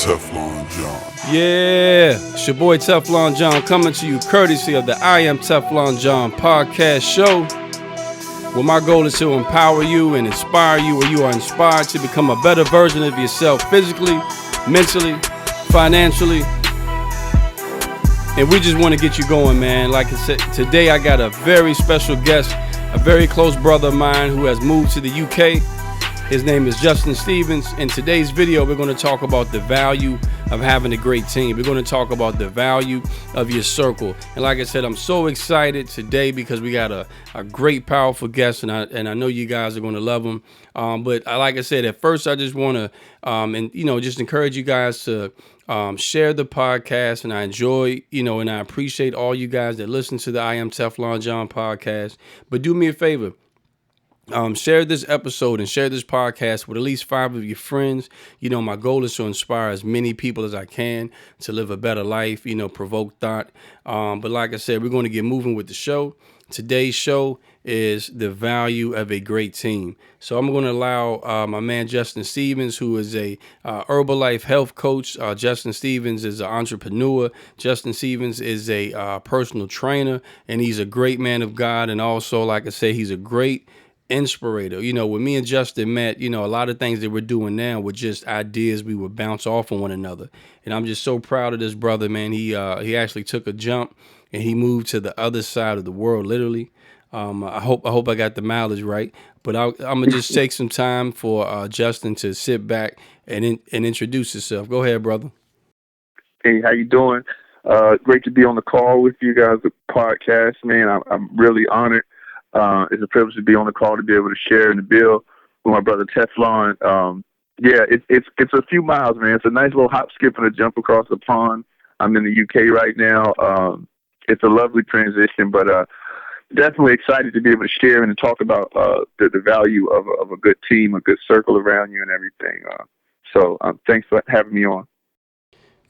Teflon John. Yeah, it's your boy Teflon John coming to you courtesy of the I Am Teflon John podcast show, where my goal is to empower you and inspire you, where you are inspired to become a better version of yourself physically, mentally, financially. And we just want to get you going, man. Like I said, today I got a very special guest, a very close brother of mine who has moved to the UK. His name is Justin Stevens. In today's video, we're going to talk about the value of having a great team. We're going to talk about the value of your circle. And like I said, I'm so excited today because we got a great, powerful guest, and I know you guys are going to love him. But like I said, at first, I just want to, just encourage you guys to share the podcast. And I enjoy, and I appreciate all you guys that listen to the I Am Teflon John podcast. But do me a favor. Share this episode and share this podcast with at least 5 of your friends. My goal is to inspire as many people as I can to live a better life, provoke thought. But like I said, we're going to get moving with the show. Today's show is the value of a great team. So I'm going to allow my man Justin Stevens, who is a Herbalife health coach. Justin Stevens is an entrepreneur. Justin Stevens is a personal trainer, and he's a great man of God. And also, like I said, he's a great inspirator. When me and Justin met, a lot of things that we're doing now were just ideas we would bounce off on one another. And I'm just so proud of this brother, man. He actually took a jump and he moved to the other side of the world, literally. I hope I got the mileage right, but I'm gonna just take some time for Justin to sit back and introduce himself. Go ahead, brother. Hey, how you doing? Great to be on the call with you guys, the podcast, man. I'm really honored. It's a privilege to be on the call, to be able to share in the bill with my brother Teflon. It's a few miles, man. It's a nice little hop, skip, and a jump across the pond. I'm in the UK right now. It's a lovely transition, but definitely excited to be able to share and to talk about the value of a good team, a good circle around you, and everything. So thanks for having me on.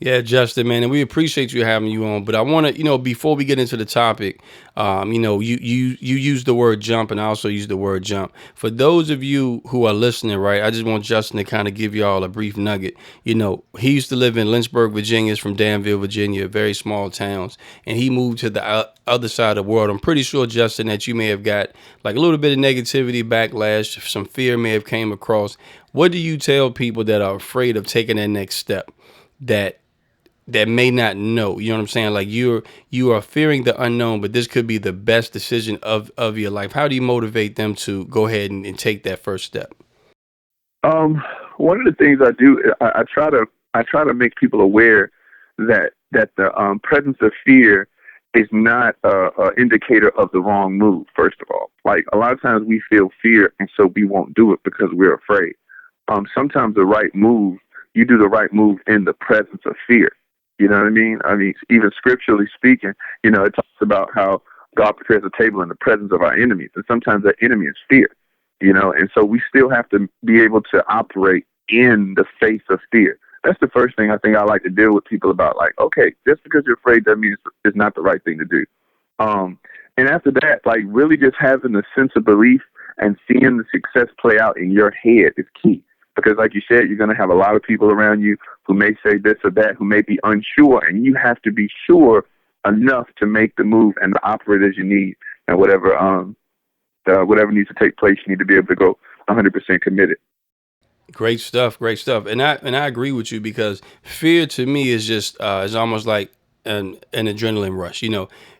Yeah, Justin, man, and we appreciate you having you on. But I want to, before we get into the topic, you use the word jump, and I also use the word jump. For those of you who are listening, right, I just want Justin to kind of give you all a brief nugget. He used to live in Lynchburg, Virginia. It's from Danville, Virginia, very small towns, and he moved to the other side of the world. I'm pretty sure, Justin, that you may have got like a little bit of negativity, backlash, some fear may have came across. What do you tell people that are afraid of taking that next step, that may not know? You know what I'm saying? Like you are fearing the unknown, but this could be the best decision of your life. How do you motivate them to go ahead and take that first step? One of the things I do, I try to make people aware that the presence of fear is not an indicator of the wrong move. First of all, like a lot of times we feel fear, and so we won't do it because we're afraid. Sometimes the right move, you do the right move in the presence of fear. You know what I mean? Even scripturally speaking, it talks about how God prepares a table in the presence of our enemies. And sometimes that enemy is fear, and so we still have to be able to operate in the face of fear. That's the first thing I think I like to deal with people about. Like, okay, just because you're afraid doesn't mean it's not the right thing to do. And after that, like really just having a sense of belief and seeing the success play out in your head is key. Because like you said, you're going to have a lot of people around you who may say this or that, who may be unsure, and you have to be sure enough to make the move and to operate as you need, and whatever needs to take place, you need to be able to go 100% committed. Great stuff. And I agree with you, because fear to me is just is almost like an adrenaline rush.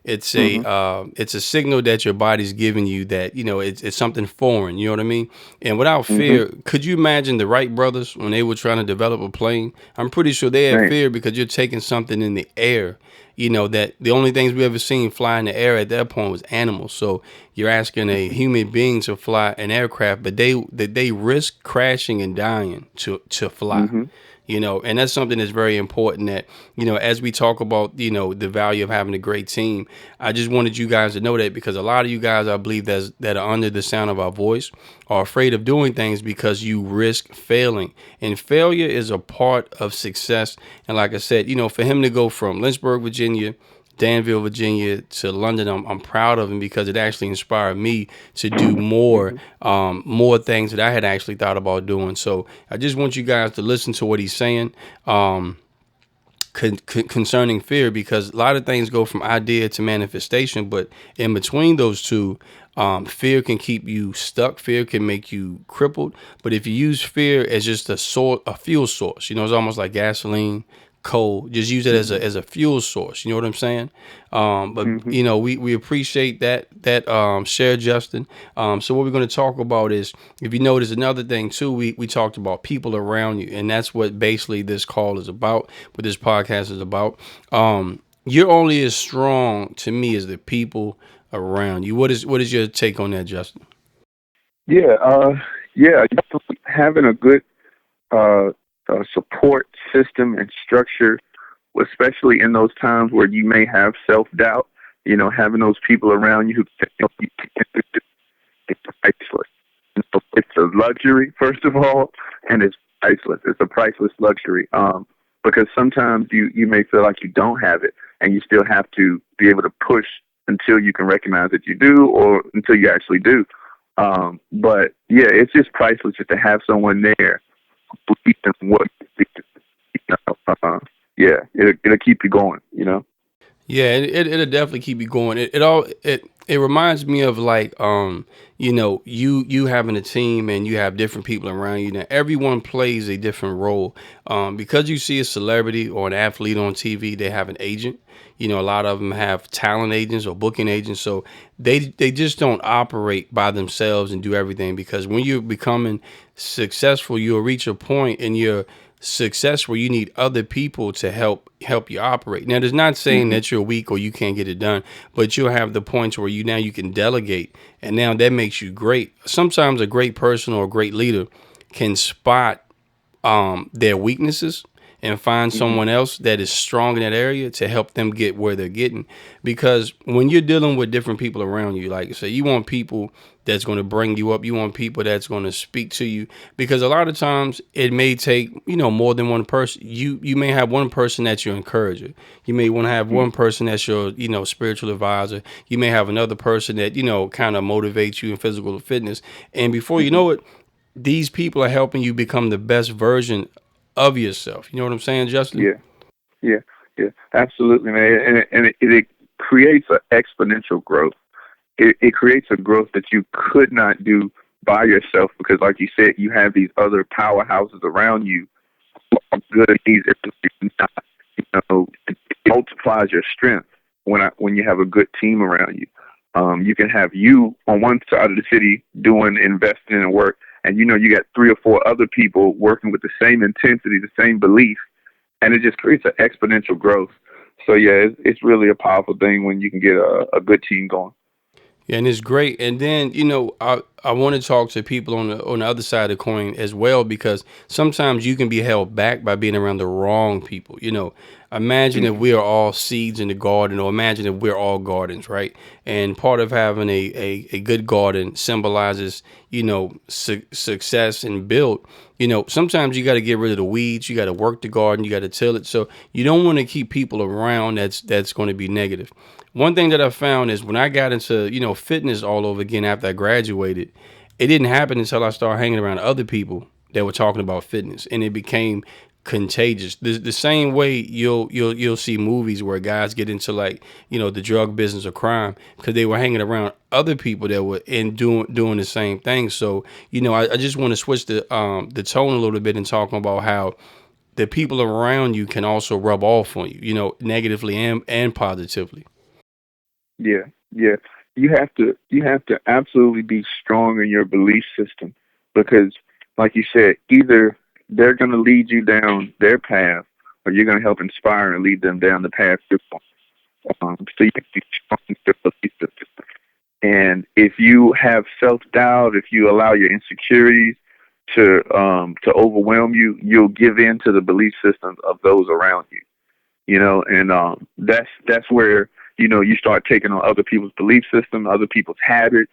It's a signal that your body's giving you that it's something foreign. You know what I mean? And without fear, could you imagine the Wright brothers when they were trying to develop a plane? I'm pretty sure they had fear because you're taking something in the air. That the only things we ever seen fly in the air at that point was animals. So you're asking a human being to fly an aircraft, but they risk crashing and dying to fly. And that's something that's very important that, as we talk about, the value of having a great team, I just wanted you guys to know that, because a lot of you guys, I believe that are under the sound of our voice are afraid of doing things because you risk failing, and failure is a part of success. And like I said, for him to go from Lynchburg, Virginia, Danville, Virginia to London, I'm proud of him because it actually inspired me to do more, more things that I had actually thought about doing. So I just want you guys to listen to what he's saying. Concerning fear, because a lot of things go from idea to manifestation, but in between those two, fear can keep you stuck. Fear can make you crippled. But if you use fear as just a fuel source, it's almost like gasoline, coal. Just use it as a fuel source. You know what I'm saying? But we appreciate that share, Justin. So what we're going to talk about is, if you notice, another thing too, we talked about people around you, and that's what basically this call is about, what this podcast is about. You're only as strong to me as the people around you. What is your take on that, Justin? Yeah, having a good support system and structure, especially in those times where you may have self-doubt, having those people around you who it's priceless. It's a luxury, first of all, and it's priceless. It's a priceless luxury. Because sometimes you may feel like you don't have it, and you still have to be able to push until you can recognize that you do, or until you actually do. But yeah, it's just priceless just to have someone there who believes in what it'll keep you going, Yeah, it'll definitely keep you going. It reminds me of like you having a team and you have different people around you. Now everyone plays a different role. Because you see a celebrity or an athlete on TV, they have an agent. A lot of them have talent agents or booking agents, so they just don't operate by themselves and do everything, because when you're becoming successful, you'll reach a point in your success where you need other people to help you operate. Now, there's not saying that you're weak or you can't get it done, but you'll have the points where you can delegate, and now that makes you great. Sometimes a great person or a great leader can spot their weaknesses and find someone else that is strong in that area to help them get where they're getting. Because when you're dealing with different people around you, like I say, you want people that's going to bring you up. You want people that's going to speak to you, because a lot of times it may take, more than one person. You may have one person that's your encourager. You may want to have one person that's your, spiritual advisor. You may have another person that, kind of motivates you in physical fitness. And before you know it, these people are helping you become the best version of yourself. You know what I'm saying, Justin? Yeah, absolutely, man. And it creates an exponential growth. It creates a growth that you could not do by yourself, because, like you said, you have these other powerhouses around you who are good at these areas. It multiplies your strength when you have a good team around you. You can have you on one side of the city doing investing in work, and you got 3 or 4 other people working with the same intensity, the same belief, and it just creates an exponential growth. So yeah, it's really a powerful thing when you can get a good team going. Yeah, and it's great. And then, I want to talk to people on the other side of the coin as well, because sometimes you can be held back by being around the wrong people. Imagine if we are all seeds in the garden, or imagine if we're all gardens, right? And part of having a good garden symbolizes, success and build. Sometimes you got to get rid of the weeds. You got to work the garden. You got to till it. So you don't want to keep people around that's going to be negative. One thing that I found is when I got into, fitness all over again after I graduated, it didn't happen until I started hanging around other people that were talking about fitness, and it became contagious. The same way you'll see movies where guys get into, like, the drug business or crime, because they were hanging around other people that were doing the same thing. So, I just want to switch the tone a little bit and talking about how the people around you can also rub off on you, negatively and positively. Yeah. You have to absolutely be strong in your belief system, because, like you said, either they're going to lead you down their path, or you're going to help inspire and lead them down the path you're on. So you have to be strong in your belief system. And if you have self-doubt, if you allow your insecurities to overwhelm you, you'll give in to the belief systems of those around you. And that's where you start taking on other people's belief system, other people's habits.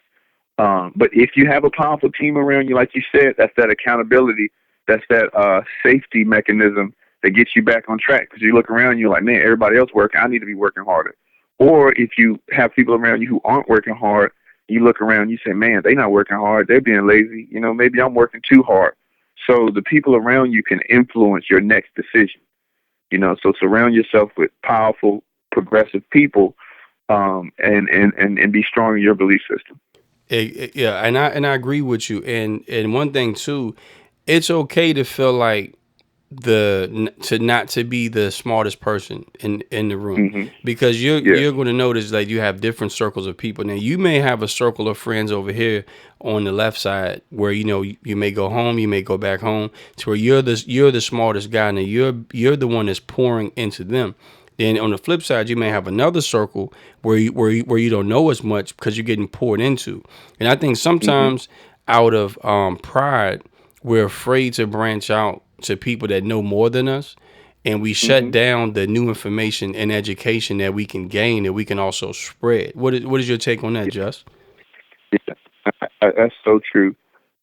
But if you have a powerful team around you, like you said, that's that accountability, that's that safety mechanism that gets you back on track. Because you look around, you're like, man, everybody else working, I need to be working harder. Or if you have people around you who aren't working hard, you look around, you say, man, they're not working hard. They're being lazy. Maybe I'm working too hard. So the people around you can influence your next decision. So surround yourself with powerful, progressive people, and be strong in your belief system. Yeah, and I agree with you. And one thing too, it's okay to feel like to not to be the smartest person in the room, Hmm. because you're Yeah. you're going to notice that you have different circles of people. Now you may have a circle of friends over here on the left side where you may go home, you may go back home to where you're the smartest guy. Now you're the one that's pouring into them. Then on the flip side, you may have another circle where you don't know as much because you're getting poured into. And I think Hmm. sometimes out of pride, we're afraid to branch out to people that know more than us, and we shut Hmm. down the new information and education that we can gain, that we can also spread. What is your take on that, Just? Yeah. That's so true.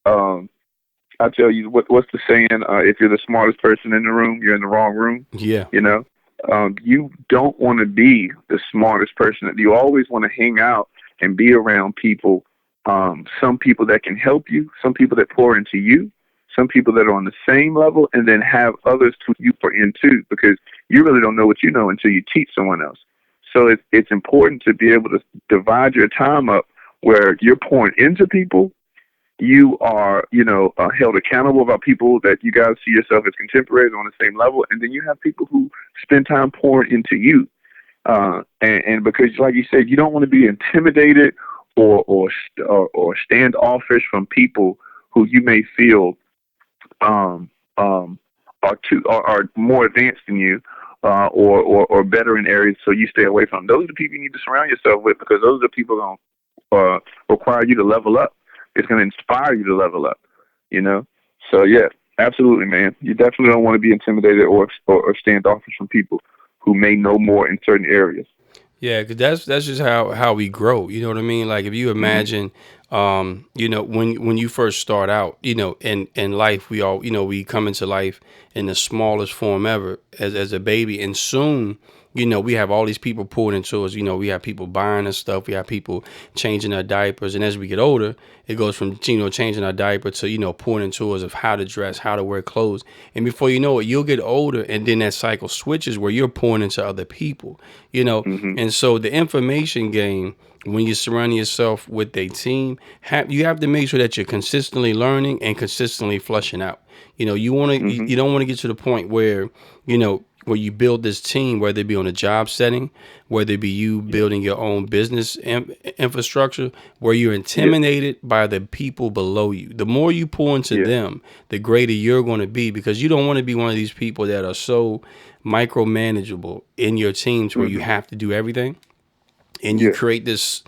Um, I tell you, what's the saying? If you're the smartest person in the room, you're in the wrong room. Yeah. You know, you don't want to be the smartest person. You always want to hang out and be around people. Some people that can help you, some people that pour into you, some people that are on the same level, and then have others who you pour into, because you really don't know what you know until you teach someone else. So it's important to be able to divide your time up where you're pouring into people. You are, held accountable about people that you guys see yourself as contemporaries on the same level, and then you have people who spend time pouring into you. And because, like you said, you don't want to be intimidated or standoffish from people who you may feel um, um, are more advanced than you, or better in areas, so you stay away from. Those are the people you need to surround yourself with, because those are the people going to require you to level up. It's going to inspire you to level up. You know. So yeah, absolutely, man. You definitely don't want to be intimidated or standoffish from people who may know more in certain areas. Yeah, because that's just how we grow. You know what I mean? Like if you Hmm. imagine, when you first start out, in life, we come into life in the smallest form ever as a baby, and soon, we have all these people pouring into us. We have people buying us stuff, we have people changing our diapers, and as we get older, it goes from changing our diaper to pouring into us of how to dress, how to wear clothes, and before you know it, you'll get older, and then that cycle switches where you're pouring into other people. Hmm. And so the information game, when you're surrounding yourself with a team, you have to make sure that you're consistently learning and consistently flushing out. Hmm. You don't want to get to the point where you build this team, whether it be on a job setting, whether it be you Yeah. building your own business infrastructure, where you're Yeah. intimidated by the people below you. The more you pour into Yeah. them, the greater you're going to be, because you don't want to be one of these people that are so micromanageable in your teams where you Hmm. have to do everything, and you Yeah. create this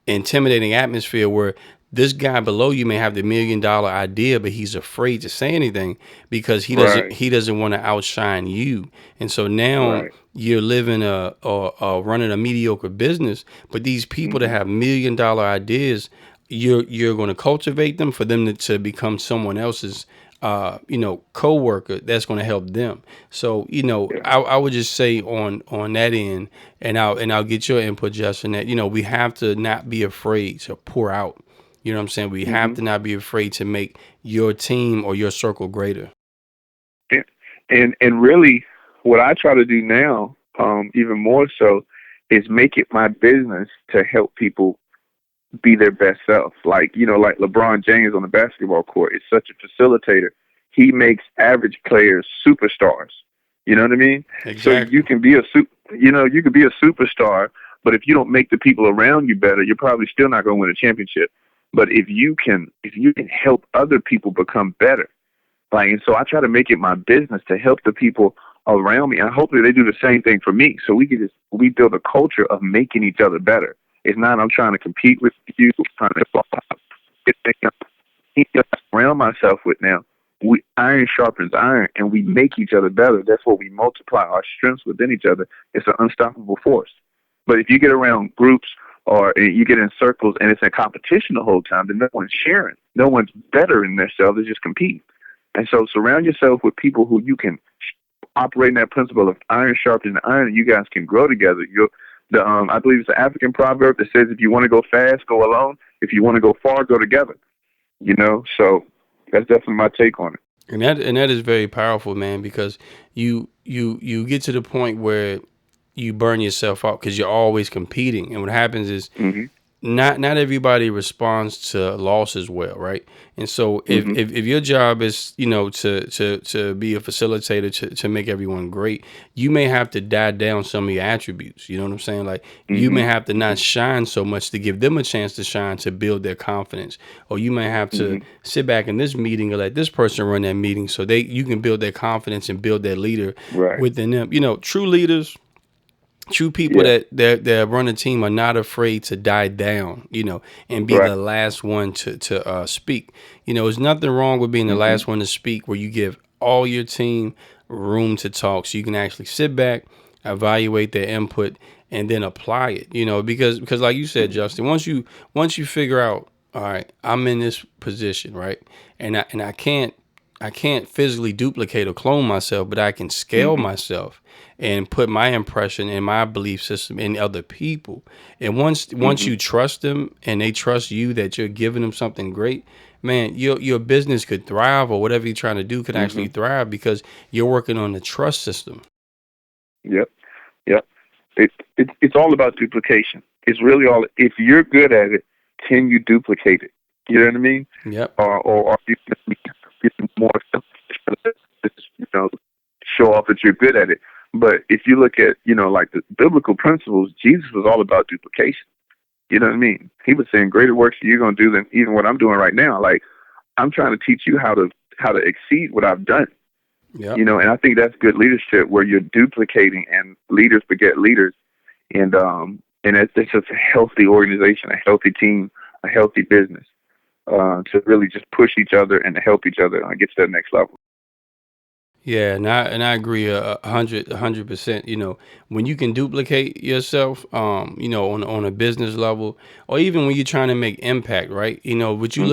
intimidating atmosphere where this guy below you may have the $1 million idea, but he's afraid to say anything because he doesn't Right. he doesn't want to outshine you. And so now Right. you're living a running a mediocre business, but these people that Hmm. have $1 million ideas, you're going to cultivate them for them to become someone else's co-worker that's going to help them. So Yeah. I would just say on that end, and I'll get your input, Justin, that we have to not be afraid to pour out. You know what I'm saying? We have Hmm. to not be afraid to make your team or your circle greater. And really, what I try to do now, even more so, is make it my business to help people be their best self. Like LeBron James on the basketball court is such a facilitator. He makes average players superstars. You know what I mean? So you Exactly. can be you can be a superstar, but if you don't make the people around you better, you're probably still not going to win a championship. But if you can help other people become better, and so I try to make it my business to help the people around me, and hopefully they do the same thing for me. So we build a culture of making each other better. It's not I'm trying to compete with you, trying to surround myself with now. We iron sharpens iron, and we make each other better. Therefore, we multiply our strengths within each other. It's an unstoppable force. But if you get around groups or you get in circles and it's a competition the whole time, then no one's sharing. No one's better in themselves. They're just competing. And so surround yourself with people who you can operate in that principle of iron sharpening iron, and you guys can grow together. I believe it's an African proverb that says, if you want to go fast, go alone. If you want to go far, go together. So that's definitely my take on it. And that is very powerful, man, because you get to the point where you burn yourself out because you're always competing, and what happens is Hmm. not everybody responds to loss as well, right? And so Hmm. if your job is, to be a facilitator to make everyone great, you may have to die down some of your attributes. You know what I'm saying? Like, you may Hmm. have to not shine so much to give them a chance to shine, to build their confidence. Or you may have to Hmm. sit back in this meeting or let this person run that meeting so you can build their confidence and build that leader Right. within them. True leaders, true people Yeah. that run a team are not afraid to die down, and be Right. the last one to speak. There's nothing wrong with being the Hmm. last one to speak, where you give all your team room to talk, so you can actually sit back, evaluate their input, and then apply it. Because like you said, Justin, once you figure out, all right, I'm in this position, right, and I can't physically duplicate or clone myself, but I can scale Hmm. myself and put my impression and my belief system in other people. And once Hmm. you trust them and they trust you that you're giving them something great, man, your business could thrive, or whatever you're trying to do could Hmm. actually thrive, because you're working on the trust system. Yep. Yep. It's all about duplication. It's really all. If you're good at it, can you duplicate it? You know what I mean? Yep. Or are you getting more show off that you're good at it? But if you look at like the biblical principles, Jesus was all about duplication. You know what I mean? He was saying, greater works you're gonna do than even what I'm doing right now. Like, I'm trying to teach you how to exceed what I've done. Yep. And I think that's good leadership, where you're duplicating, and leaders beget leaders. And it's just a healthy organization, a healthy team, a healthy business, to really just push each other and to help each other get to that next level. Yeah, and I agree a hundred percent. When you can duplicate yourself, on a business level, or even when you're trying to make impact, right? But Hmm. you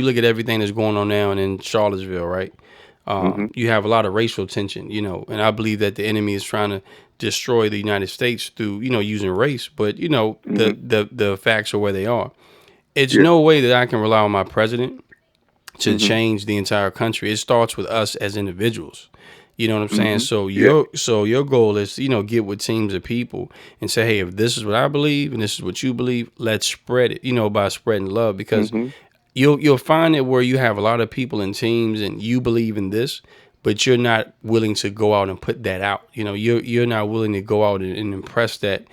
look at everything that's going on now in Charlottesville, right? Hmm. You have a lot of racial tension, and I believe that the enemy is trying to destroy the United States through, using race. But Hmm. the facts are where they are. It's Yeah. no way that I can rely on my president to Hmm. change the entire country. It starts with us as individuals. You know what I'm saying? Hmm. So Yeah. your goal is to, get with teams of people and say, hey, if this is what I believe and this is what you believe, let's spread it, by spreading love. Because Hmm. you'll find it where you have a lot of people in teams and you believe in this, but you're not willing to go out and put that out. You're not willing to go out and impress that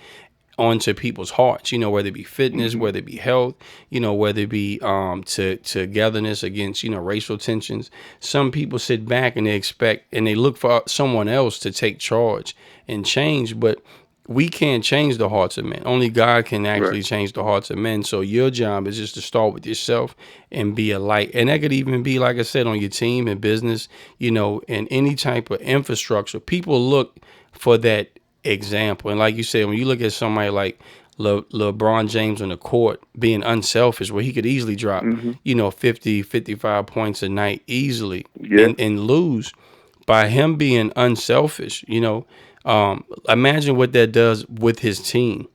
onto people's hearts, whether it be fitness, Hmm. whether it be health, whether it be to togetherness against, racial tensions. Some people sit back and they expect and they look for someone else to take charge and change, but we can't change the hearts of men. Only God can Right. actually change the hearts of men. So your job is just to start with yourself and be a light. And that could even be, like I said, on your team and business, and any type of infrastructure. People look for that example. And like you said, when you look at somebody like LeBron James on the court being unselfish, where he could easily drop, Hmm. 50, 55 points a night easily Yeah. and lose, by him being unselfish, imagine what that does with his team.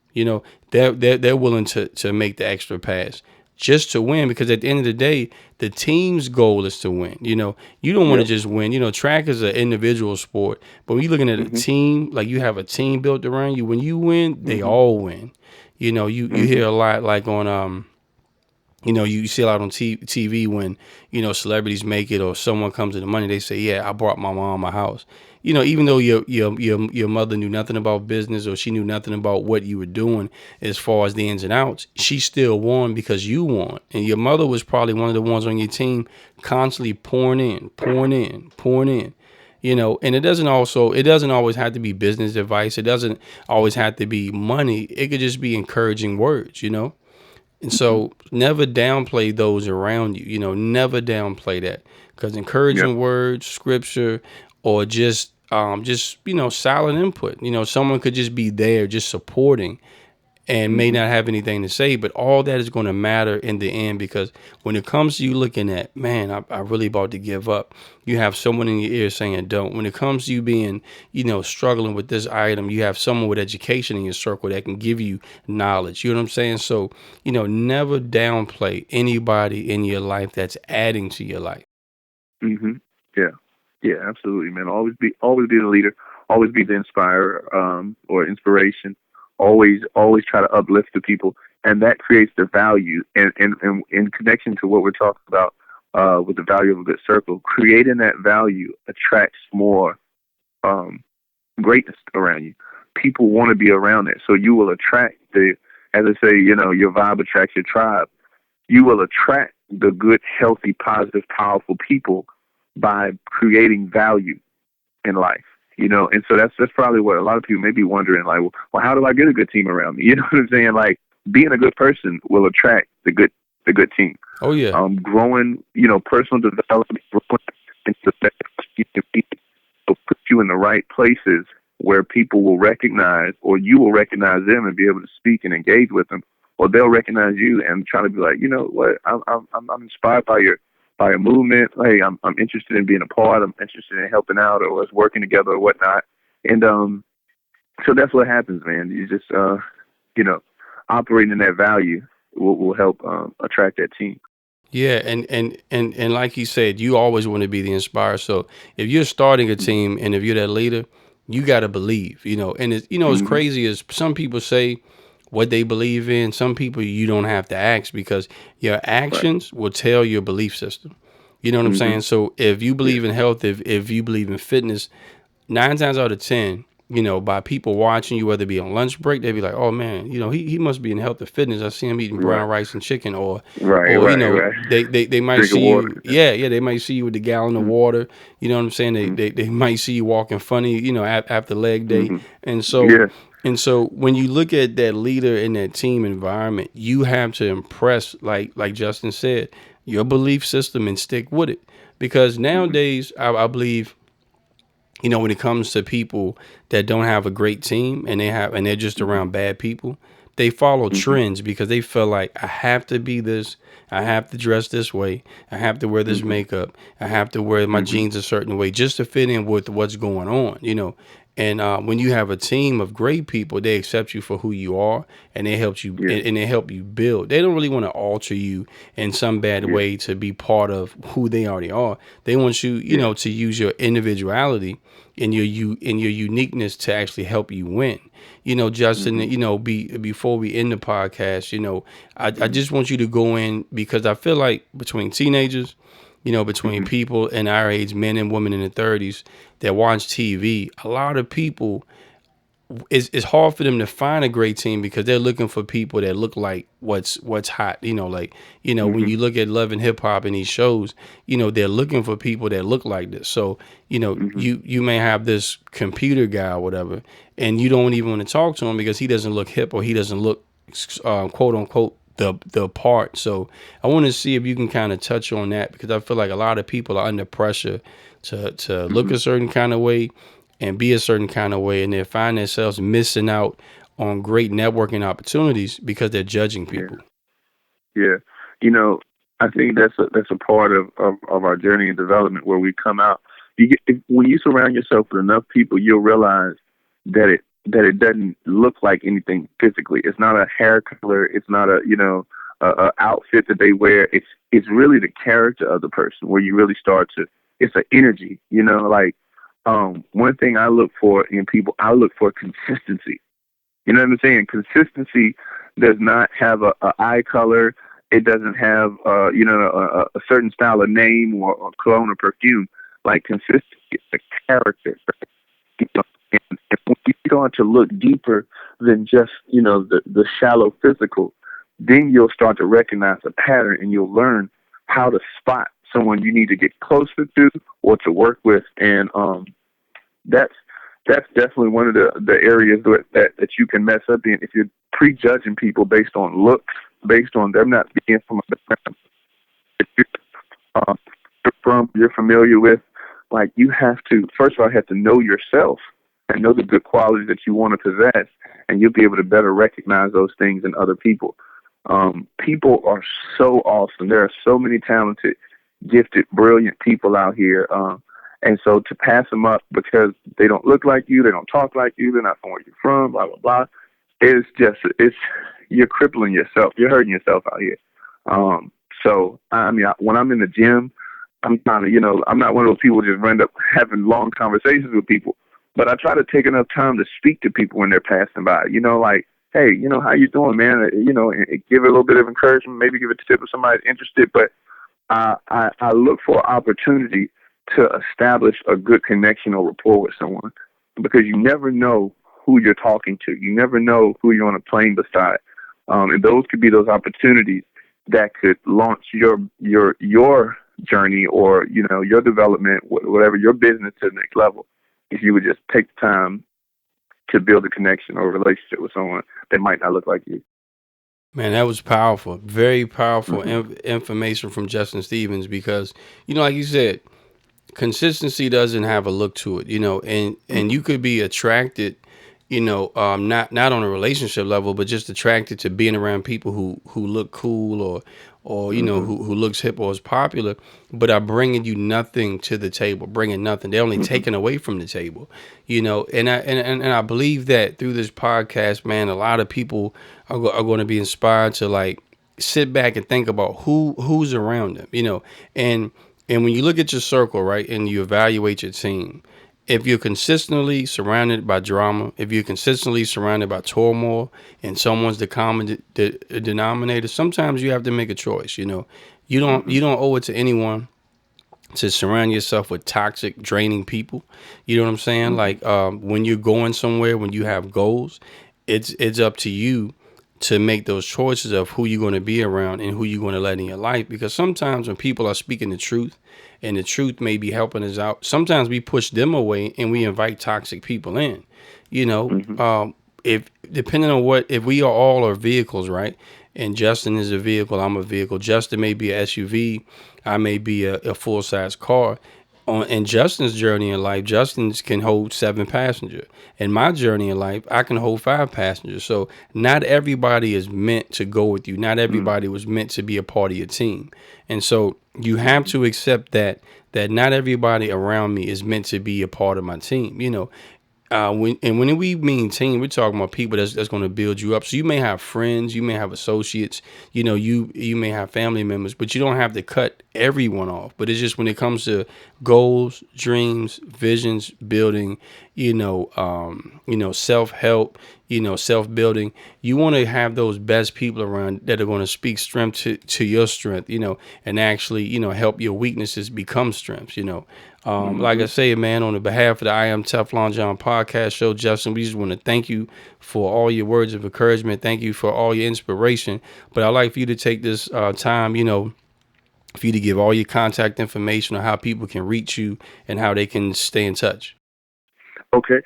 They're willing to make the extra pass just to win, because at the end of the day, the team's goal is to win. You don't want to Yep. just win. Track is an individual sport, but when you're looking at a Hmm. team, like you have a team built around you, when you win, they Hmm. all win. You Hmm. hear a lot like on you see a lot on TV when, celebrities make it or someone comes to the money, they say, yeah, I brought my mom a house. Even though your mother knew nothing about business, or she knew nothing about what you were doing as far as the ins and outs, she still won because you won. And your mother was probably one of the ones on your team constantly pouring in, pouring in, pouring in. And it doesn't always have to be business advice. It doesn't always have to be money. It could just be encouraging words. And Hmm. so never downplay those around you, never downplay that, because Yep. encouraging words, scripture, or just silent input, someone could just be there just supporting, and may not have anything to say, but all that is going to matter in the end, because when it comes to you looking at, man, I really about to give up, you have someone in your ear saying don't. When it comes to you being, struggling with this item, you have someone with education in your circle that can give you knowledge. You know what I'm saying? So, never downplay anybody in your life that's adding to your life. Mm-hmm. Yeah. Yeah, absolutely, man. Always be the leader. Always be the inspirer, or inspiration. Always try to uplift the people, and that creates the value. And in connection to what we're talking about, with the value of a good circle, creating that value attracts more greatness around you. People want to be around it, so you will attract as I say, your vibe attracts your tribe. You will attract the good, healthy, positive, powerful people by creating value in life, and so that's probably what a lot of people may be wondering, like, well, how do I get a good team around me? You know what I'm saying? Like, being a good person will attract the good team. Oh yeah. Growing, personal development, growing into the best you can be, will put you in the right places where people will recognize, or you will recognize them and be able to speak and engage with them, or they'll recognize you and try to be like, you know what, I'm inspired by your movement. Hey, I'm interested in being a part. I'm interested in helping out, or us working together or whatnot. And so that's what happens, man. You just operating in that value will help attract that team. Yeah, and like you said, you always want to be the inspirer. So if you're starting a team and if you're that leader, you got to believe, and it's, as crazy as some people say what they believe in, some people you don't have to ask, because your actions will tell your belief system. You know what I'm saying? So if you believe in health, if you believe in fitness, 9 times out of 10, by people watching you, whether it be on lunch break, they be like, oh man, he must be in health and fitness. I see him eating brown rice and chicken, or they might Drink see water. you, they might see you with the gallon of water. You know what I'm saying? They might see you walking funny, after leg day. And so when you look at that leader in that team environment, you have to impress, like Justin said, your belief system and stick with it. Because nowadays, I believe, when it comes to people that don't have a great team and they're just around bad people, they follow trends because they feel like, I have to be this, I have to dress this way, I have to wear this makeup, I have to wear my jeans a certain way just to fit in with what's going on. And when you have a team of great people, they accept you for who you are, and they help you and they help you build. They don't really want to alter you in some bad way to be part of who they already are. They want you, to use your individuality and your uniqueness to actually help you win. Justin, before we end the podcast, I just want you to go in, because I feel like between teenagers, between people in our age, men and women in their 30s that watch TV, a lot of people, it's hard for them to find a great team because they're looking for people that look like what's hot. When you look at Love and Hip Hop and these shows, they're looking for people that look like this. So, you may have this computer guy or whatever, and you don't even want to talk to him because he doesn't look hip, or he doesn't look, quote unquote, the part. So I want to see if you can kind of touch on that, because I feel like a lot of people are under pressure to look a certain kind of way and be a certain kind of way, and they find themselves missing out on great networking opportunities because they're judging people. Yeah. I think that's a part of our journey and development, where we come out. When you surround yourself with enough people, you'll realize that it doesn't look like anything physically. It's not a hair color. It's not a outfit that they wear. It's really the character of the person, where you really start to. It's an energy. One thing I look for in people, I look for consistency. You know what I'm saying? Consistency does not have a eye color. It doesn't have a certain style of name or cologne or perfume. Like, consistency is the character. And when you start to look deeper than just the shallow physical, then you'll start to recognize a pattern, and you'll learn how to spot someone you need to get closer to or to work with. And that's definitely one of the areas that you can mess up in if you're prejudging people based on looks, based on them not being from a background you're familiar with. Like, you have to, first of all, have to know yourself and know the good qualities that you want to possess, and you'll be able to better recognize those things in other people. People are so awesome. There are so many talented, gifted, brilliant people out here. And so to pass them up because they don't look like you, they don't talk like you, they're not from where you're from, blah, blah, blah, you're crippling yourself. You're hurting yourself out here. So, I mean, when I'm in the gym, I'm not one of those people who just end up having long conversations with people, but I try to take enough time to speak to people when they're passing by, like, hey, how you doing, man? And give it a little bit of encouragement, maybe give a tip if somebody's interested. But I look for opportunity to establish a good connection or rapport with someone, because you never know who you're talking to. You never know who you're on a plane beside. And those could be those opportunities that could launch your journey or, your development, whatever, your business to the next level. If you would just take the time to build a connection or a relationship with someone that might not look like you. Man, that was powerful. Very powerful information from Justin Stevens, because, like you said, consistency doesn't have a look to it, and you could be attracted, not on a relationship level, but just attracted to being around people who look cool or who looks hip or is popular, but are bringing you nothing to the table, bringing nothing. They're only taking away from the table, and I believe that through this podcast, man, a lot of people are going to be inspired to like sit back and think about who's around them, and when you look at your circle, right, and you evaluate your team, if you're consistently surrounded by drama, if you're consistently surrounded by turmoil, and someone's the common denominator, sometimes you have to make a choice. You don't owe it to anyone to surround yourself with toxic, draining people. You know what I'm saying? Like when you're going somewhere, when you have goals, it's up to you to make those choices of who you're going to be around and who you're going to let in your life. Because sometimes when people are speaking the truth and the truth may be helping us out, sometimes we push them away and we invite toxic people in, if depending on if we all are vehicles, right? And Justin is a vehicle, I'm a vehicle. Justin may be an SUV, I may be a full-size car. In Justin's journey in life, Justin can hold 7 passengers. In my journey in life, I can hold 5 passengers. So not everybody is meant to go with you. Not everybody was meant to be a part of your team. And so you have to accept that not everybody around me is meant to be a part of my team. When we mean team, we're talking about people that's going to build you up. So you may have friends, you may have associates, you may have family members, but you don't have to cut everyone off. But it's just when it comes to goals, dreams, visions, building, self-help, self-building, you want to have those best people around that are going to speak strength to your strength, and actually, help your weaknesses become strengths, Like I say, man, on the behalf of the I Am Teflon John podcast show, Justin, we just want to thank you for all your words of encouragement. Thank you for all your inspiration. But I'd like for you to take this time, for you to give all your contact information on how people can reach you and how they can stay in touch. Okay.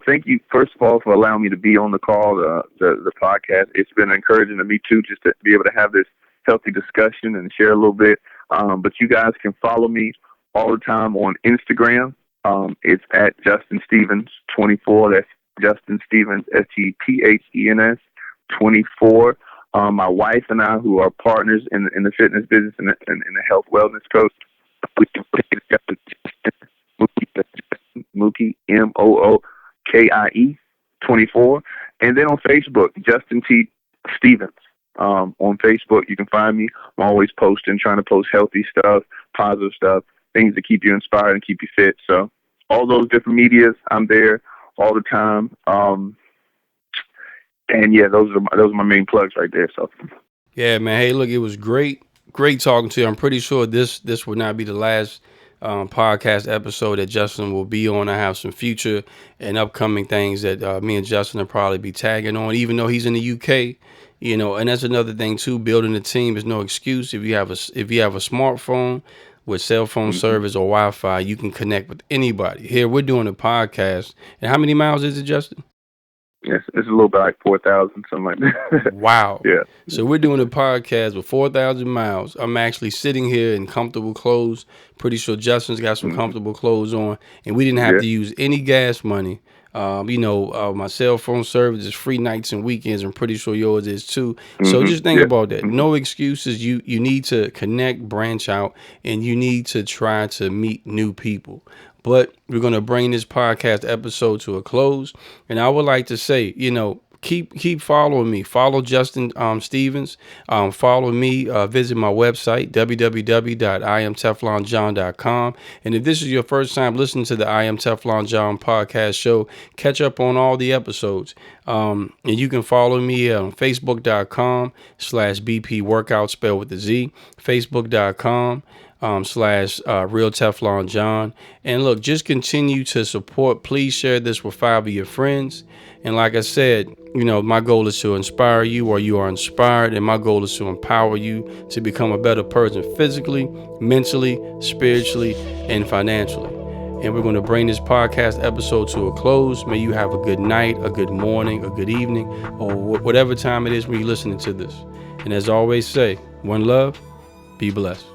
Thank you, first of all, for allowing me to be on the call, the podcast. It's been encouraging to me, too, just to be able to have this healthy discussion and share a little bit. But you guys can follow me all the time on Instagram. It's at Justin Stevens 24. That's Justin Stevens, STPHENS 24. My wife and I, who are partners in the fitness business and in the health wellness coach, we can put it together. Mookie, MOOKIE 24. And then on Facebook, Justin T. Stevens. On Facebook, you can find me. I'm always posting, trying to post healthy stuff, positive stuff, things to keep you inspired and keep you fit. So all those different medias, I'm there all the time. And yeah, those are my main plugs right there. So yeah, man. Hey, look, it was great talking to you. I'm pretty sure this would not be the last podcast episode that Justin will be on. I have some future and upcoming things that me and Justin will probably be tagging on, even though he's in the UK. And that's another thing too. Building a team is no excuse. If you have a smartphone with cell phone service or Wi-Fi, you can connect with anybody. Here we're doing a podcast. And how many miles is it, Justin? Yes, it's a little bit like 4,000, something like that. Wow. Yeah. So we're doing a podcast with 4,000 miles. I'm actually sitting here in comfortable clothes. Pretty sure Justin's got some comfortable clothes on. And we didn't have to use any gas money. My cell phone service is free nights and weekends. I'm pretty sure yours is too. So just think about that. No excuses. You need to connect, branch out, and you need to try to meet new people. But we're going to bring this podcast episode to a close. And I would like to say, keep following me. Follow Justin Stevens. Follow me. Visit my website, www.iamteflonjohn.com. And if this is your first time listening to the I Am Teflon John podcast show, catch up on all the episodes. And you can follow me on facebook.com/BP workout spelled with a Z, facebook.com /Real Teflon John. And look, just continue to support. Please share this with 5 of your friends. And like I said, my goal is to inspire you, or you are inspired. And my goal is to empower you to become a better person physically, mentally, spiritually, and financially. And we're going to bring this podcast episode to a close. May you have a good night, a good morning, a good evening, or whatever time it is when you're listening to this. And as I always say, one love, be blessed.